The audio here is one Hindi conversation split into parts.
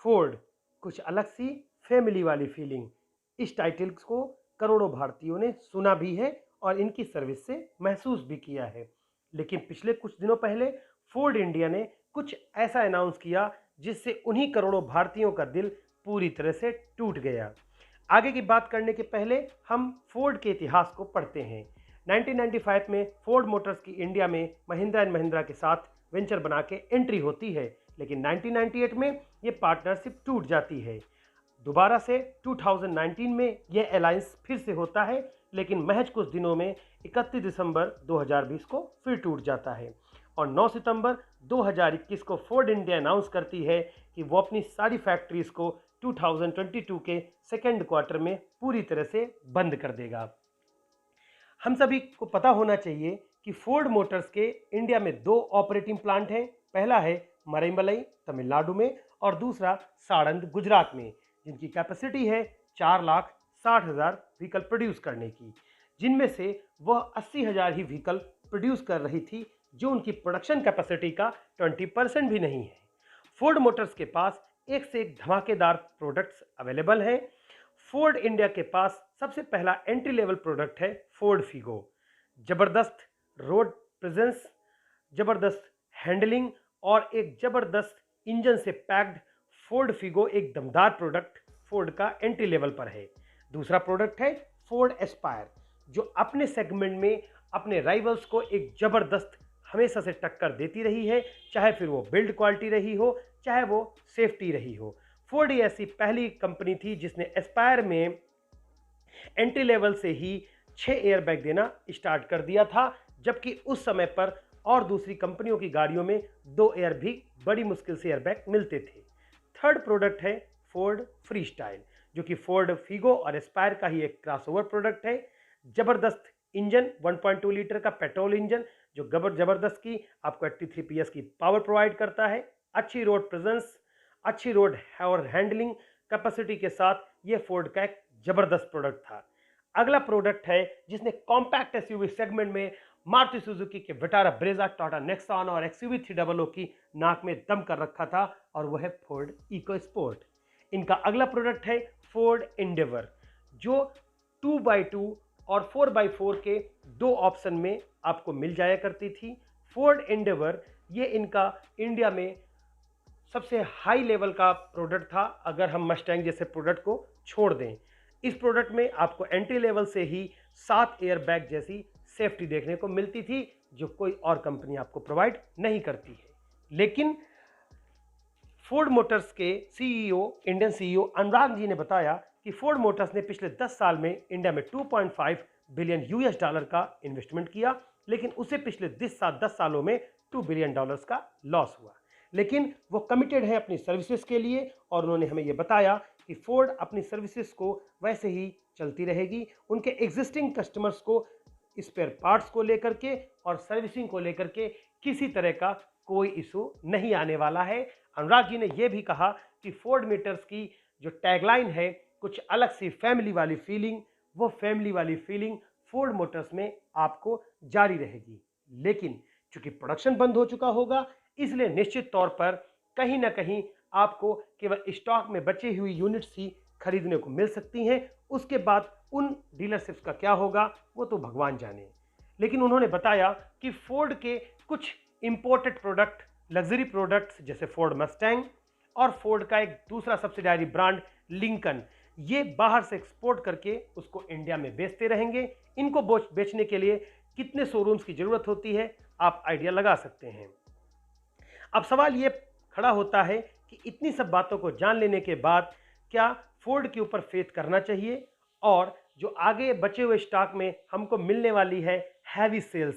फोर्ड, कुछ अलग सी फैमिली वाली फीलिंग। इस टाइटल को करोड़ों भारतीयों ने सुना भी है और इनकी सर्विस से महसूस भी किया है। लेकिन पिछले कुछ दिनों पहले फोर्ड इंडिया ने कुछ ऐसा अनाउंस किया जिससे उन्हीं करोड़ों भारतीयों का दिल पूरी तरह से टूट गया। आगे की बात करने के पहले हम फोर्ड के इतिहास को पढ़ते हैं। 1995 में फोर्ड मोटर्स की इंडिया में महिंद्रा एंड महिंद्रा के साथ वेंचर बना के एंट्री होती है, लेकिन 1998 में ये पार्टनरशिप टूट जाती है। दोबारा से 2019 में यह अलायंस फिर से होता है, लेकिन महज कुछ दिनों में 31 दिसंबर 2020 को फिर टूट जाता है और 9 सितंबर 2021 को फोर्ड इंडिया अनाउंस करती है कि वो अपनी सारी फैक्ट्रीज को 2022 के सेकेंड क्वार्टर में पूरी तरह से बंद कर देगा। हम सभी को पता होना चाहिए कि फोर्ड मोटर्स के इंडिया में दो ऑपरेटिंग प्लांट हैं। पहला है मरईमलई तमिलनाडु में और दूसरा साड़ंद गुजरात में, जिनकी कैपेसिटी है 4,60,000 व्हीकल प्रोड्यूस करने की, जिनमें से वह 80,000 ही व्हीकल प्रोड्यूस कर रही थी, जो उनकी प्रोडक्शन कैपेसिटी का 20% भी नहीं है। फोर्ड मोटर्स के पास एक से एक धमाकेदार प्रोडक्ट्स अवेलेबल हैं। फोर्ड इंडिया के पास सबसे पहला एंट्री लेवल प्रोडक्ट है फोर्ड फीगो। ज़बरदस्त रोड प्रेजेंस, ज़बरदस्त हैंडलिंग और एक ज़बरदस्त इंजन से पैक्ड फोर्ड फीगो एक दमदार प्रोडक्ट फोर्ड का एंट्री लेवल पर है। दूसरा प्रोडक्ट है फोर्ड एस्पायर, जो अपने सेगमेंट में अपने राइवल्स को एक ज़बरदस्त हमेशा से टक्कर देती रही है, चाहे फिर वो बिल्ड क्वालिटी रही हो, चाहे वो सेफ्टी रही हो। फोर्ड ऐसी पहली कंपनी थी जिसने एस्पायर में एंट्री लेवल से ही 6 एयरबैग देना स्टार्ट कर दिया था, जबकि उस समय पर और दूसरी कंपनियों की गाड़ियों में 2 एयर भी बड़ी मुश्किल से एयरबैग मिलते थे। थर्ड प्रोडक्ट है फोर्ड फ्री स्टाइल, जो कि फोर्ड फीगो और एस्पायर का ही एक क्रॉसओवर प्रोडक्ट है। ज़बरदस्त इंजन, 1.2 लीटर का पेट्रोल इंजन, जो ज़बरदस्त की आपको 83 PS की पावर प्रोवाइड करता है। अच्छी रोड प्रेजेंस, अच्छी रोड और हैंडलिंग कैपेसिटी के साथ ये फोर्ड का एक ज़बरदस्त प्रोडक्ट था। अगला प्रोडक्ट है जिसने कॉम्पैक्ट एसयूवी सेगमेंट में मारुति सुजुकी के विटारा ब्रेजा, टाटा नेक्सॉन और एक्सयूवी 300 की नाक में दम कर रखा था, और वह है फोर्ड इको स्पोर्ट। इनका अगला प्रोडक्ट है फोर्ड एंडेवर, जो 2x2 और 4x4 के दो ऑप्शन में आपको मिल जाया करती थी। फोर्ड एंडेवर ये इनका इंडिया में सबसे हाई लेवल का प्रोडक्ट था, अगर हम मस्टैंग जैसे प्रोडक्ट को छोड़ दें। इस प्रोडक्ट में आपको एंट्री लेवल से ही 7 एयरबैग जैसी सेफ्टी देखने को मिलती थी, जो कोई और कंपनी आपको प्रोवाइड नहीं करती है। लेकिन फोर्ड मोटर्स के इंडियन सीईओ अनुराग जी ने बताया कि फोर्ड मोटर्स ने पिछले 10 साल में इंडिया में 2.5 बिलियन US डॉलर का इन्वेस्टमेंट किया, लेकिन उसे पिछले 10 सालों में $2 बिलियन का लॉस हुआ। लेकिन वो कमिटेड है अपनी सर्विसेज के लिए, और उन्होंने हमें ये बताया कि फोर्ड अपनी सर्विसेज को वैसे ही चलती रहेगी। उनके एग्जिस्टिंग कस्टमर्स को स्पेयर पार्ट्स को लेकर के और सर्विसिंग को लेकर के किसी तरह का कोई इशू नहीं आने वाला है। अनुराग जी ने यह भी कहा कि फोर्ड मोटर्स की जो टैगलाइन है, कुछ अलग सी फैमिली वाली फीलिंग, वो फैमिली वाली फीलिंग फोर्ड मोटर्स में आपको जारी रहेगी। लेकिन चूंकि प्रोडक्शन बंद हो चुका होगा, इसलिए निश्चित तौर पर कहीं ना कहीं आपको केवल स्टॉक में बची हुई यूनिट्स ही खरीदने को मिल सकती हैं। उसके बाद उन डीलरशिप्स का क्या होगा वो तो भगवान जाने। लेकिन उन्होंने बताया कि फोर्ड के कुछ इंपोर्टेड प्रोडक्ट, लग्जरी प्रोडक्ट्स जैसे फोर्ड मस्टैंग और फोर्ड का एक दूसरा सब्सिडायरी ब्रांड लिंकन, ये बाहर से एक्सपोर्ट करके उसको इंडिया में बेचते रहेंगे। इनको बेचने के लिए कितने शोरूम्स की जरूरत होती है, आप आइडिया लगा सकते हैं। अब सवाल ये खड़ा होता है कि इतनी सब बातों को जान लेने के बाद क्या फोर्ड के ऊपर फेथ करना चाहिए, और जो आगे बचे हुए स्टॉक में हमको मिलने वाली है हैवी सेल्स,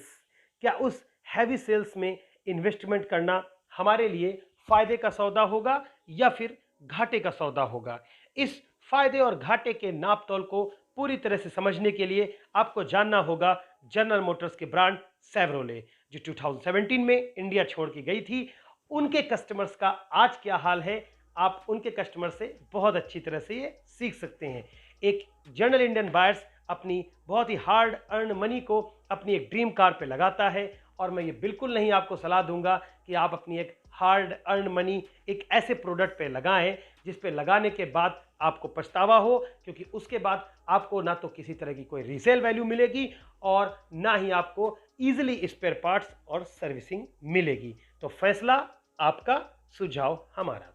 क्या उस हैवी सेल्स में इन्वेस्टमेंट करना हमारे लिए फायदे का सौदा होगा या फिर घाटे का सौदा होगा? इस फायदे और घाटे के नाप तोल को पूरी तरह से समझने के लिए आपको जानना होगा जनरल मोटर्स के ब्रांड सेवरोले, जो 2017 में इंडिया छोड़ के गई थी। उनके कस्टमर्स का आज क्या हाल है, आप उनके कस्टमर से बहुत अच्छी तरह से ये सीख सकते हैं। एक जनरल इंडियन बायर्स अपनी बहुत ही हार्ड अर्न मनी को अपनी एक ड्रीम कार पे लगाता है, और मैं ये बिल्कुल नहीं आपको सलाह दूंगा कि आप अपनी एक हार्ड अर्न मनी एक ऐसे प्रोडक्ट पे लगाएं जिस पे लगाने के बाद आपको पछतावा हो, क्योंकि उसके बाद आपको ना तो किसी तरह की कोई रीसेल वैल्यू मिलेगी और ना ही आपको ईजिली स्पेयर पार्ट्स और सर्विसिंग मिलेगी। तो फैसला आपका, सुझाव हमारा।